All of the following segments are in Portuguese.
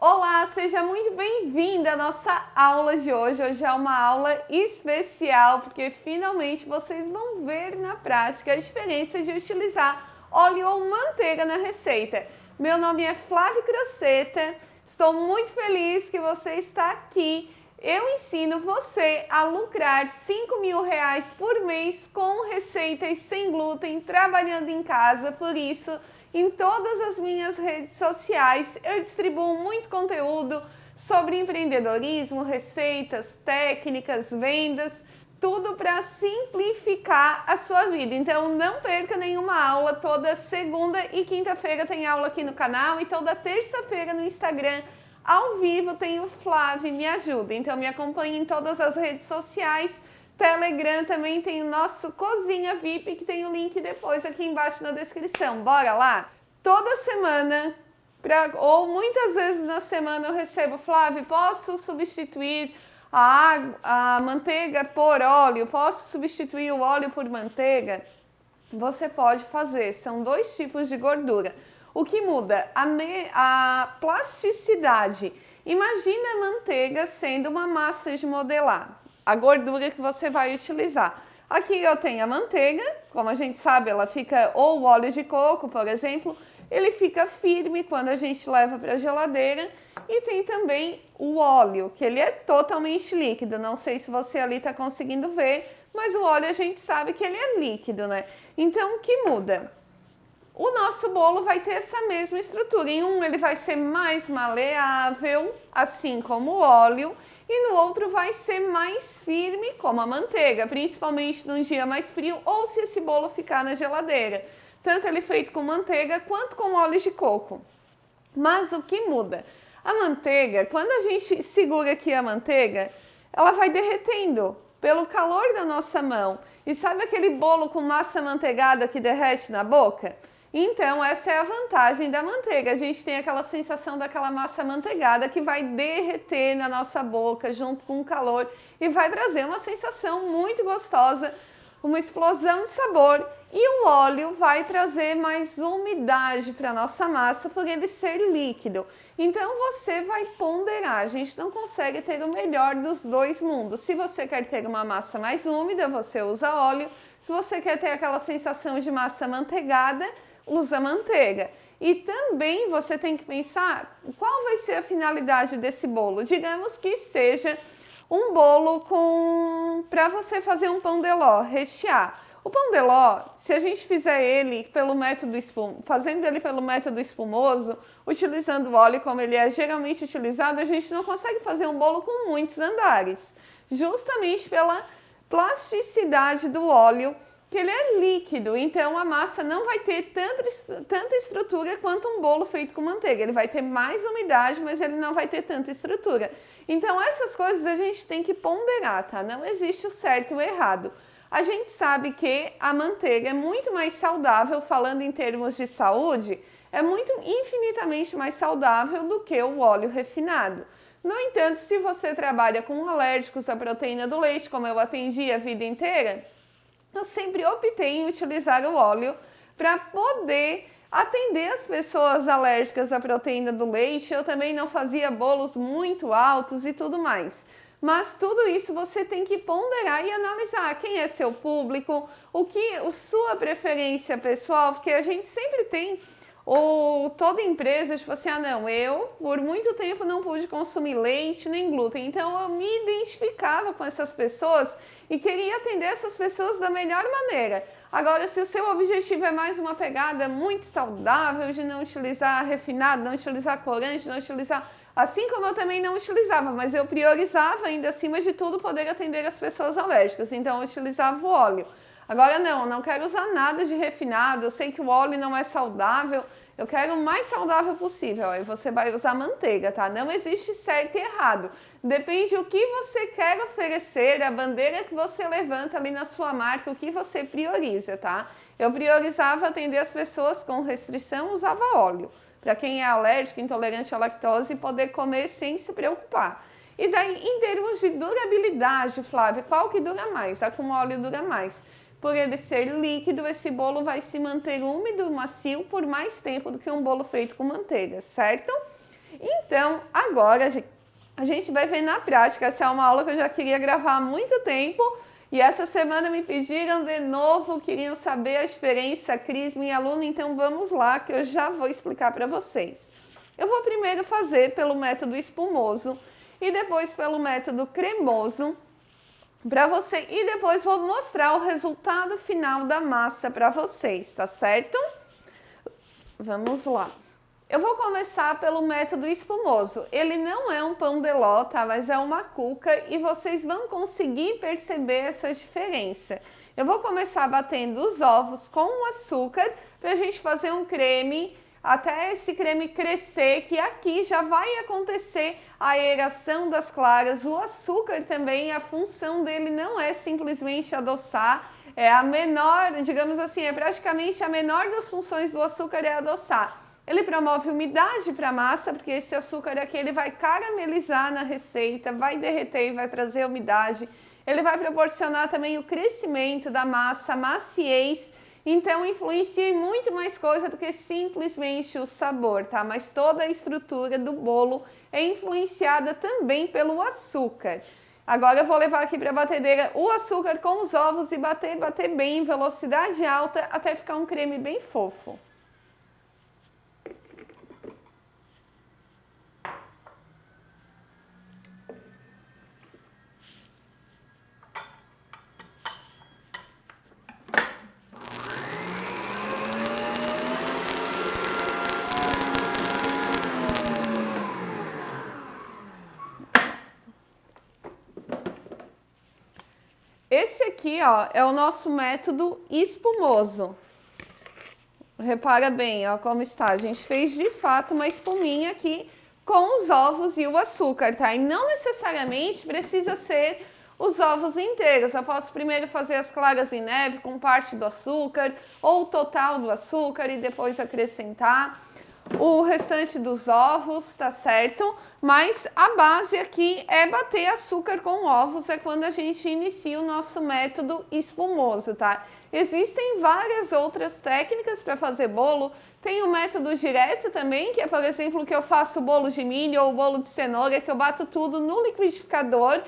Olá, seja muito bem-vinda à nossa aula de hoje. Hoje é uma aula especial porque finalmente vocês vão ver na prática a diferença de utilizar óleo ou manteiga na receita. Meu nome é Flávia Crocetta, estou muito feliz que você está aqui. Eu ensino você a lucrar R$5.000 por mês com receitas sem glúten, trabalhando em casa. Por isso, em todas as minhas redes sociais, eu distribuo muito conteúdo sobre empreendedorismo, receitas, técnicas, vendas, tudo para simplificar a sua vida. Então não perca nenhuma aula, toda segunda e quinta-feira tem aula aqui no canal e toda terça-feira no Instagram, ao vivo, tem o Flávio Me Ajuda. Então me acompanhe em todas as redes sociais. Telegram também tem o nosso Cozinha VIP, que tem o link depois aqui embaixo na descrição. Bora lá? Toda semana, ou muitas vezes na semana eu recebo, Flávio, posso substituir a manteiga por óleo? Posso substituir o óleo por manteiga? Você pode fazer, são dois tipos de gordura. O que muda? A plasticidade. Imagina a manteiga sendo uma massa de modelar, a gordura que você vai utilizar. Aqui eu tenho a manteiga, como a gente sabe, ela fica, ou o óleo de coco, por exemplo, ele fica firme quando a gente leva para a geladeira. E tem também o óleo, que ele é totalmente líquido. Não sei se você ali está conseguindo ver, mas o óleo a gente sabe que ele é líquido, né? Então, o que muda? O nosso bolo vai ter essa mesma estrutura. Em um ele vai ser mais maleável, assim como o óleo, e no outro vai ser mais firme, como a manteiga, principalmente num dia mais frio ou se esse bolo ficar na geladeira. Tanto ele feito com manteiga quanto com óleo de coco. Mas o que muda? A manteiga, quando a gente segura aqui a manteiga, ela vai derretendo pelo calor da nossa mão. E sabe aquele bolo com massa manteigada que derrete na boca? Então, essa é a vantagem da manteiga. A gente tem aquela sensação daquela massa manteigada que vai derreter na nossa boca junto com o calor e vai trazer uma sensação muito gostosa, uma explosão de sabor. E o óleo vai trazer mais umidade para a nossa massa por ele ser líquido. Então, você vai ponderar. A gente não consegue ter o melhor dos dois mundos. Se você quer ter uma massa mais úmida, você usa óleo. Se você quer ter aquela sensação de massa manteigada, usa manteiga. E também você tem que pensar qual vai ser a finalidade desse bolo. Digamos que seja um bolo para você fazer um pão de ló, rechear. O pão de ló, se a gente fizer ele pelo método fazendo ele pelo método espumoso, utilizando o óleo como ele é geralmente utilizado, a gente não consegue fazer um bolo com muitos andares, justamente pela plasticidade do óleo, que ele é líquido, então a massa não vai ter tanta estrutura quanto um bolo feito com manteiga. Ele vai ter mais umidade, mas ele não vai ter tanta estrutura. Então essas coisas a gente tem que ponderar, tá? Não existe o certo e o errado. A gente sabe que a manteiga é muito mais saudável, falando em termos de saúde, é infinitamente mais saudável do que o óleo refinado. No entanto, se você trabalha com alérgicos à proteína do leite, como eu atendi a vida inteira, eu sempre optei em utilizar o óleo para poder atender as pessoas alérgicas à proteína do leite. Eu também não fazia bolos muito altos e tudo mais. Mas tudo isso você tem que ponderar e analisar quem é seu público, sua preferência pessoal, porque a gente sempre tem, ou toda empresa, tipo assim, não, eu por muito tempo não pude consumir leite nem glúten, então eu me identificava com essas pessoas e queria atender essas pessoas da melhor maneira. Agora, se o seu objetivo é mais uma pegada muito saudável, de não utilizar refinado, não utilizar corante, não utilizar... Assim como eu também não utilizava, mas eu priorizava ainda acima de tudo poder atender as pessoas alérgicas, então eu utilizava o óleo. Agora não quero usar nada de refinado, eu sei que o óleo não é saudável, eu quero o mais saudável possível, aí você vai usar manteiga, tá? Não existe certo e errado, depende do que você quer oferecer, a bandeira que você levanta ali na sua marca, o que você prioriza, tá? Eu priorizava atender as pessoas com restrição, usava óleo. Para quem é alérgico, intolerante à lactose, poder comer sem se preocupar. E daí, em termos de durabilidade, Flávia, qual que dura mais? A com óleo dura mais. Por ele ser líquido, esse bolo vai se manter úmido e macio por mais tempo do que um bolo feito com manteiga, certo? Então, agora a gente vai ver na prática. Essa é uma aula que eu já queria gravar há muito tempo. E essa semana me pediram de novo, queriam saber a diferença, Cris, minha aluna, então vamos lá que eu já vou explicar para vocês. Eu vou primeiro fazer pelo método espumoso e depois pelo método cremoso para você e depois vou mostrar o resultado final da massa para vocês, tá certo? Vamos lá. Eu vou começar pelo método espumoso. Ele não é um pão de ló, tá? Mas é uma cuca e vocês vão conseguir perceber essa diferença. Eu vou começar batendo os ovos com o açúcar para a gente fazer um creme, até esse creme crescer, que aqui já vai acontecer a aeração das claras. O açúcar também, a função dele não é simplesmente adoçar, é a menor, digamos assim, é praticamente a menor das funções do açúcar é adoçar. Ele promove umidade para a massa, porque esse açúcar aqui ele vai caramelizar na receita, vai derreter e vai trazer umidade. Ele vai proporcionar também o crescimento da massa, a maciez, então influencia em muito mais coisa do que simplesmente o sabor, tá? Mas toda a estrutura do bolo é influenciada também pelo açúcar. Agora eu vou levar aqui para a batedeira o açúcar com os ovos e bater bem em velocidade alta até ficar um creme bem fofo. Esse aqui, ó, é o nosso método espumoso. Repara bem, ó, como está. A gente fez de fato uma espuminha aqui com os ovos e o açúcar, tá? E não necessariamente precisa ser os ovos inteiros. Eu posso primeiro fazer as claras em neve com parte do açúcar ou o total do açúcar e depois acrescentar o restante dos ovos, tá certo? Mas a base aqui é bater açúcar com ovos, é quando a gente inicia o nosso método espumoso, tá? Existem várias outras técnicas para fazer bolo. Tem o método direto também, que é, por exemplo, que eu faço bolo de milho ou bolo de cenoura, que eu bato tudo no liquidificador,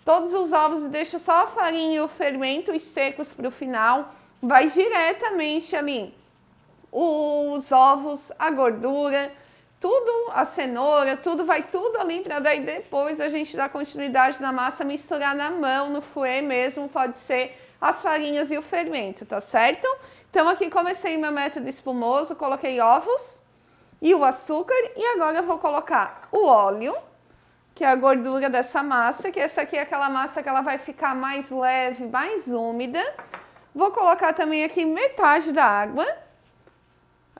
todos os ovos e deixo só a farinha e o fermento, os secos para o final, vai diretamente ali os ovos, a gordura, tudo, a cenoura, tudo, vai tudo ali para daí depois a gente dar continuidade na massa, misturar na mão, no fouet mesmo, pode ser as farinhas e o fermento, tá certo? Então aqui comecei meu método espumoso, coloquei ovos e o açúcar e agora eu vou colocar o óleo, que é a gordura dessa massa, que essa aqui é aquela massa que ela vai ficar mais leve, mais úmida. Vou colocar também aqui metade da água.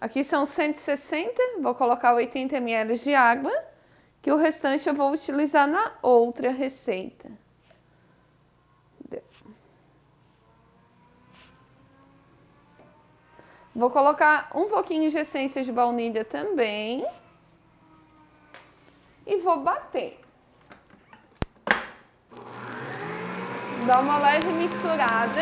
Aqui são 160, vou colocar 80 ml de água, que o restante eu vou utilizar na outra receita. Vou colocar um pouquinho de essência de baunilha também. E vou bater. Dá uma leve misturada.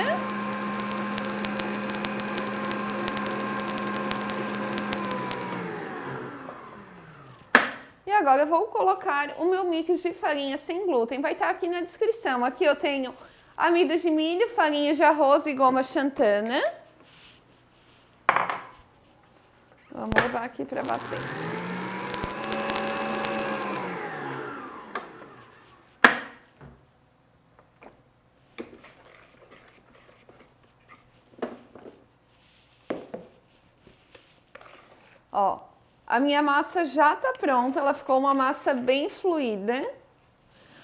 E agora eu vou colocar o meu mix de farinha sem glúten. Vai estar aqui na descrição. Aqui eu tenho amido de milho, farinha de arroz e goma xantana. Vamos levar aqui para bater. Ó, a minha massa já tá pronta, ela ficou uma massa bem fluida.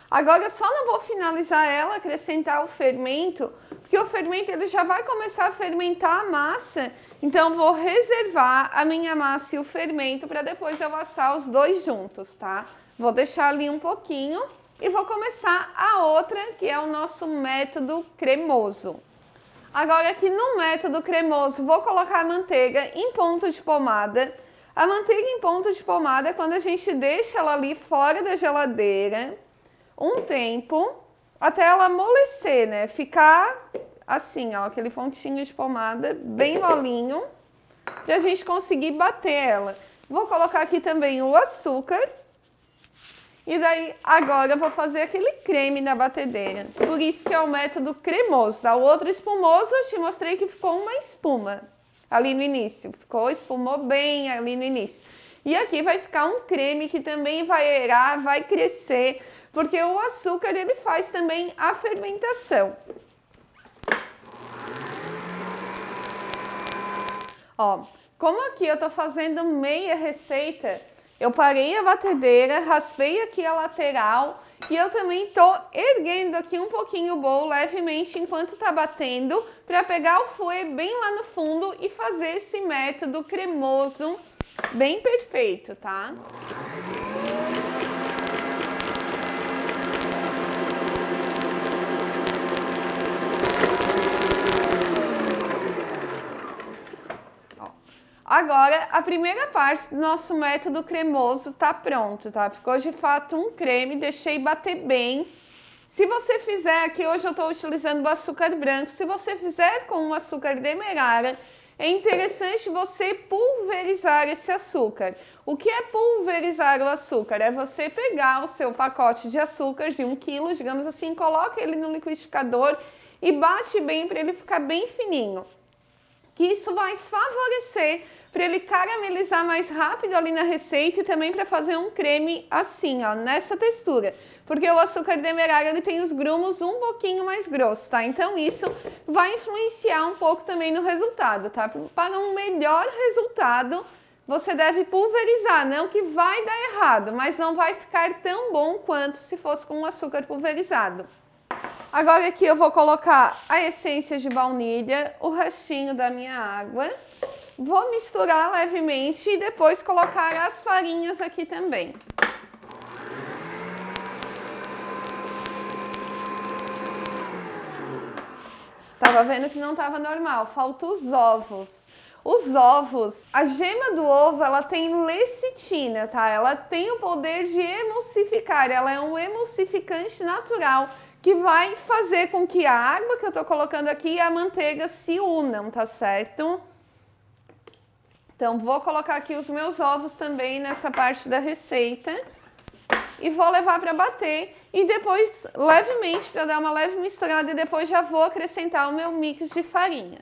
Agora eu só não vou finalizar ela, acrescentar o fermento, porque o fermento ele já vai começar a fermentar a massa. Então vou reservar a minha massa e o fermento para depois eu assar os dois juntos, tá? Vou deixar ali um pouquinho e vou começar a outra, que é o nosso método cremoso. Agora aqui no método cremoso, vou colocar a manteiga em ponto de pomada. A manteiga em ponto de pomada é quando a gente deixa ela ali fora da geladeira um tempo, até ela amolecer, né? Ficar assim, ó, aquele pontinho de pomada bem molinho, pra gente conseguir bater ela. Vou colocar aqui também o açúcar E daí, agora eu vou fazer aquele creme na batedeira. Por isso que é o método cremoso, tá? O outro espumoso eu te mostrei que ficou uma espuma ali no início. Espumou bem ali no início. E aqui vai ficar um creme que também vai aerar, vai crescer, porque o açúcar ele faz também a fermentação. Ó, como aqui eu tô fazendo meia receita, eu parei a batedeira, raspei aqui a lateral e eu também tô erguendo aqui um pouquinho o bolo levemente enquanto tá batendo para pegar o fouet bem lá no fundo e fazer esse método cremoso bem perfeito, tá? Agora, a primeira parte do nosso método cremoso tá pronto, tá? Ficou de fato um creme, deixei bater bem. Se você fizer, aqui hoje eu estou utilizando o açúcar branco, se você fizer com o açúcar demerara, é interessante você pulverizar esse açúcar. O que é pulverizar o açúcar? É você pegar o seu pacote de açúcar de 1 kg, digamos assim, coloca ele no liquidificador e bate bem para ele ficar bem fininho. Que isso vai favorecer para ele caramelizar mais rápido ali na receita e também para fazer um creme assim, ó, nessa textura. Porque o açúcar demerara ele tem os grumos um pouquinho mais grossos, tá? Então isso vai influenciar um pouco também no resultado, tá? Para um melhor resultado, você deve pulverizar, não que vai dar errado, mas não vai ficar tão bom quanto se fosse com o açúcar pulverizado. Agora aqui eu vou colocar a essência de baunilha, o restinho da minha água. Vou misturar levemente e depois colocar as farinhas aqui também. Tava vendo que não tava normal, faltam os ovos. Os ovos, a gema do ovo, ela tem lecitina, tá? Ela tem o poder de emulsificar, ela é um emulsificante natural que vai fazer com que a água que eu tô colocando aqui e a manteiga se unam, tá certo? Então, vou colocar aqui os meus ovos também nessa parte da receita e vou levar para bater e depois, levemente, para dar uma leve misturada e depois já vou acrescentar o meu mix de farinha.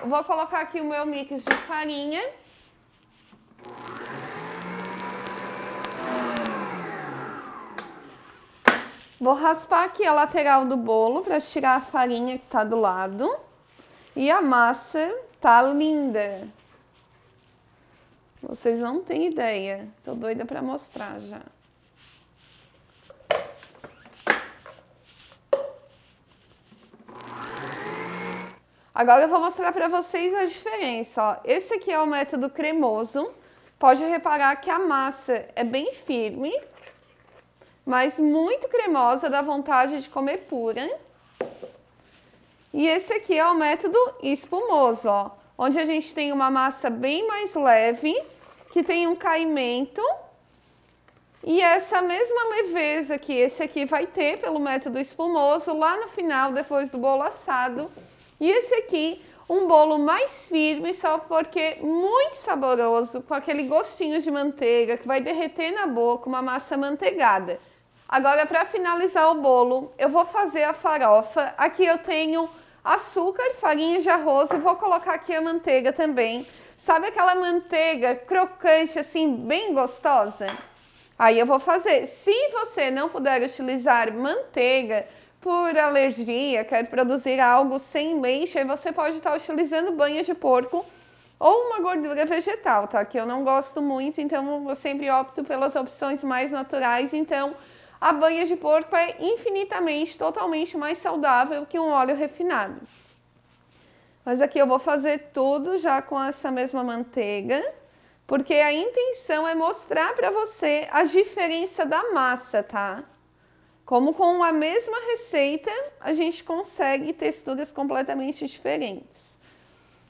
Vou colocar aqui o meu mix de farinha. Vou raspar aqui a lateral do bolo para tirar a farinha que tá do lado. E a massa tá linda. Vocês não têm ideia. Tô doida para mostrar já. Agora eu vou mostrar para vocês a diferença, ó. Esse aqui é o método cremoso. Pode reparar que a massa é bem firme, mas muito cremosa, dá vontade de comer pura. E esse aqui é o método espumoso, ó, onde a gente tem uma massa bem mais leve, que tem um caimento. E essa mesma leveza que esse aqui vai ter pelo método espumoso lá no final, depois do bolo assado. E esse aqui, um bolo mais firme, só porque muito saboroso, com aquele gostinho de manteiga que vai derreter na boca, uma massa manteigada. Agora, para finalizar o bolo, eu vou fazer a farofa. Aqui eu tenho açúcar, farinha de arroz e vou colocar aqui a manteiga também. Sabe aquela manteiga crocante, assim, bem gostosa? Aí eu vou fazer. Se você não puder utilizar manteiga, por alergia, quer produzir algo sem leite, aí você pode estar utilizando banha de porco ou uma gordura vegetal, tá? Que eu não gosto muito, então eu sempre opto pelas opções mais naturais. Então, a banha de porco é infinitamente, totalmente mais saudável que um óleo refinado. Mas aqui eu vou fazer tudo já com essa mesma manteiga, porque a intenção é mostrar para você a diferença da massa, tá? Como com a mesma receita, a gente consegue texturas completamente diferentes.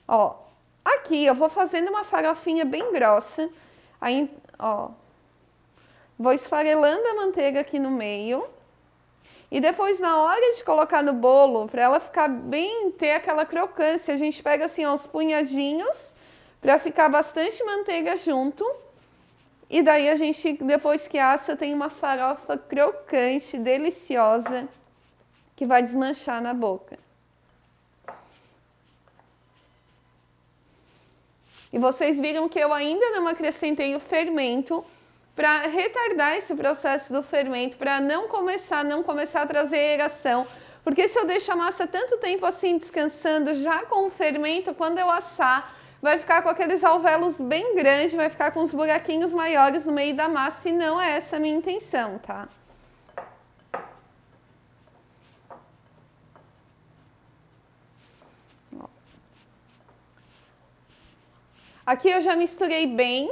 Ó, aqui eu vou fazendo uma farofinha bem grossa. Aí, ó, Vou esfarelando a manteiga aqui no meio. E depois, na hora de colocar no bolo, para ela ficar bem, ter aquela crocância, a gente pega assim aos punhadinhos, para ficar bastante manteiga junto. E daí a gente, depois que assa, tem uma farofa crocante, deliciosa, que vai desmanchar na boca. E vocês viram que eu ainda não acrescentei o fermento, para retardar esse processo do fermento, para não começar a trazer aeração. Porque se eu deixo a massa tanto tempo assim descansando já com o fermento, quando eu assar, vai ficar com aqueles alvéolos bem grandes, vai ficar com os buraquinhos maiores no meio da massa e não é essa a minha intenção, tá? Aqui eu já misturei bem.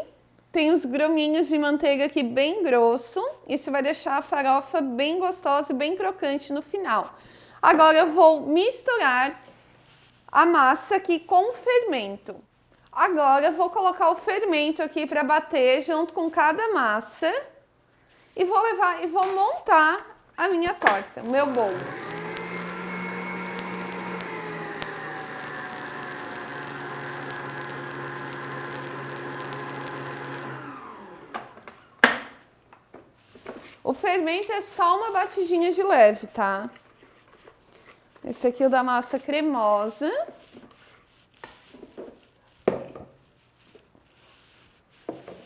Tem os grominhos de manteiga aqui bem grosso. Isso vai deixar a farofa bem gostosa e bem crocante no final. Agora eu vou misturar a massa aqui com o fermento. Agora eu vou colocar o fermento aqui para bater junto com cada massa. E vou levar e vou montar a minha torta, o meu bolo. O fermento é só uma batidinha de leve, tá? Esse aqui é o da massa cremosa.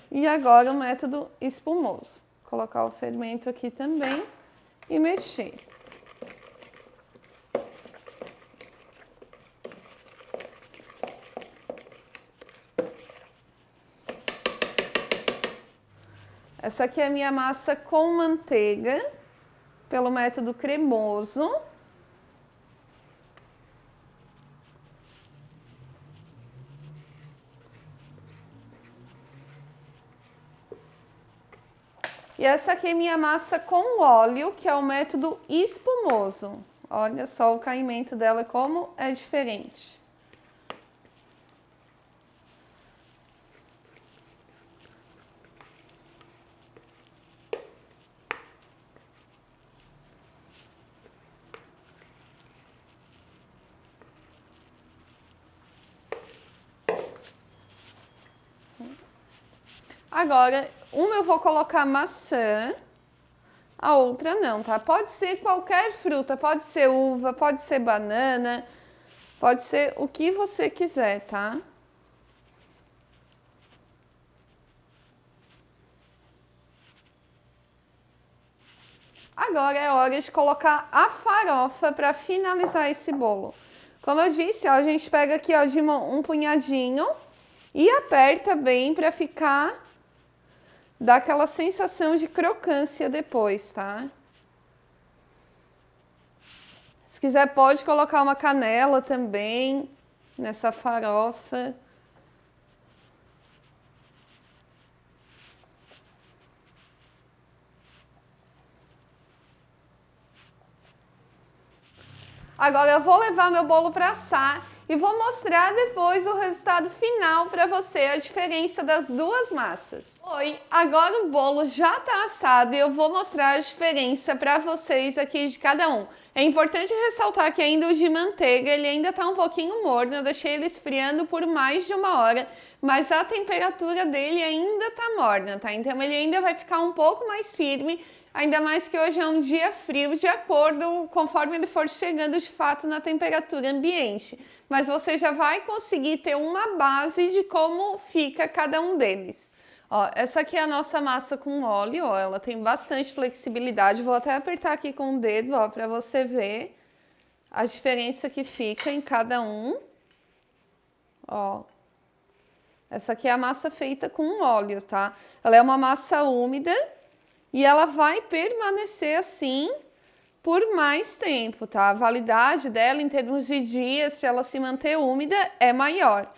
E agora o método espumoso. Colocar o fermento aqui também e mexer. Essa aqui é a minha massa com manteiga, pelo método cremoso. E essa aqui é minha massa com óleo, que é o método espumoso. Olha só o caimento dela, como é diferente. Agora, uma eu vou colocar maçã, a outra não, tá? Pode ser qualquer fruta, pode ser uva, pode ser banana, pode ser o que você quiser, tá? Agora é hora de colocar a farofa para finalizar esse bolo. Como eu disse, ó, a gente pega aqui ó, de um punhadinho e aperta bem para ficar... Dá aquela sensação de crocância depois, tá? Se quiser pode colocar uma canela também nessa farofa. Agora eu vou levar meu bolo para assar e vou mostrar depois o resultado final para você, a diferença das duas massas. Oi, agora o bolo já está assado e eu vou mostrar a diferença para vocês aqui de cada um. É importante ressaltar que ainda o de manteiga, ele ainda está um pouquinho morno, eu deixei ele esfriando por mais de 1 hora, mas a temperatura dele ainda está morna, tá? Então ele ainda vai ficar um pouco mais firme, ainda mais que hoje é um dia frio, de acordo conforme ele for chegando de fato na temperatura ambiente. Mas você já vai conseguir ter uma base de como fica cada um deles. Ó, essa aqui é a nossa massa com óleo, ó, ela tem bastante flexibilidade. Vou até apertar aqui com o dedo, ó, para você ver a diferença que fica em cada um. Ó. Essa aqui é a massa feita com óleo, tá? Ela é uma massa úmida e ela vai permanecer assim por mais tempo, tá? A validade dela em termos de dias para ela se manter úmida é maior.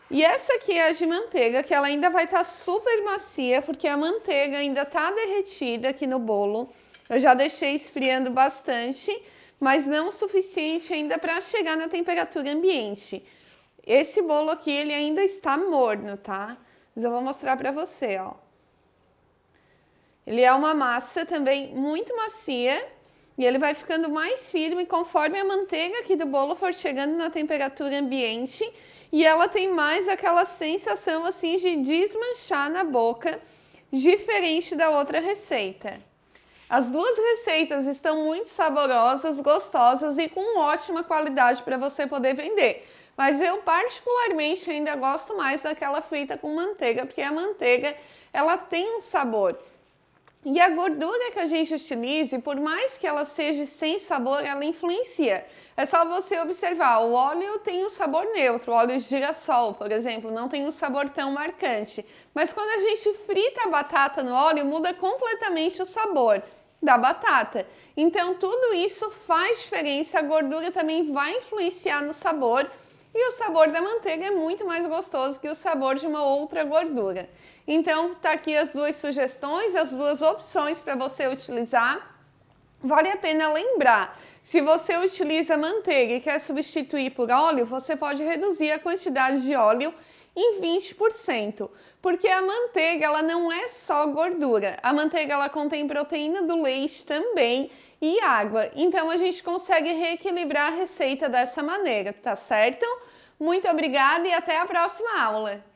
E essa aqui é a de manteiga, que ela ainda vai estar super macia, porque a manteiga ainda tá derretida aqui no bolo. Eu já deixei esfriando bastante, mas não o suficiente ainda para chegar na temperatura ambiente. Esse bolo aqui, ele ainda está morno, tá? Mas eu vou mostrar para você, ó. Ele é uma massa também muito macia e ele vai ficando mais firme conforme a manteiga aqui do bolo for chegando na temperatura ambiente e ela tem mais aquela sensação assim de desmanchar na boca, diferente da outra receita. As duas receitas estão muito saborosas, gostosas e com ótima qualidade para você poder vender. Mas eu particularmente ainda gosto mais daquela feita com manteiga, porque a manteiga ela tem um sabor. E a gordura que a gente utilize, por mais que ela seja sem sabor, ela influencia. É só você observar, o óleo tem um sabor neutro, o óleo de girassol, por exemplo, não tem um sabor tão marcante. Mas quando a gente frita a batata no óleo, muda completamente o sabor da batata. Então tudo isso faz diferença, a gordura também vai influenciar no sabor. E o sabor da manteiga é muito mais gostoso que o sabor de uma outra gordura. Então, tá aqui as duas sugestões, as duas opções para você utilizar. Vale a pena lembrar, se você utiliza manteiga e quer substituir por óleo, você pode reduzir a quantidade de óleo em 20%, porque a manteiga ela não é só gordura, a manteiga ela contém proteína do leite também e água, então a gente consegue reequilibrar a receita dessa maneira, tá certo? Muito obrigada e até a próxima aula!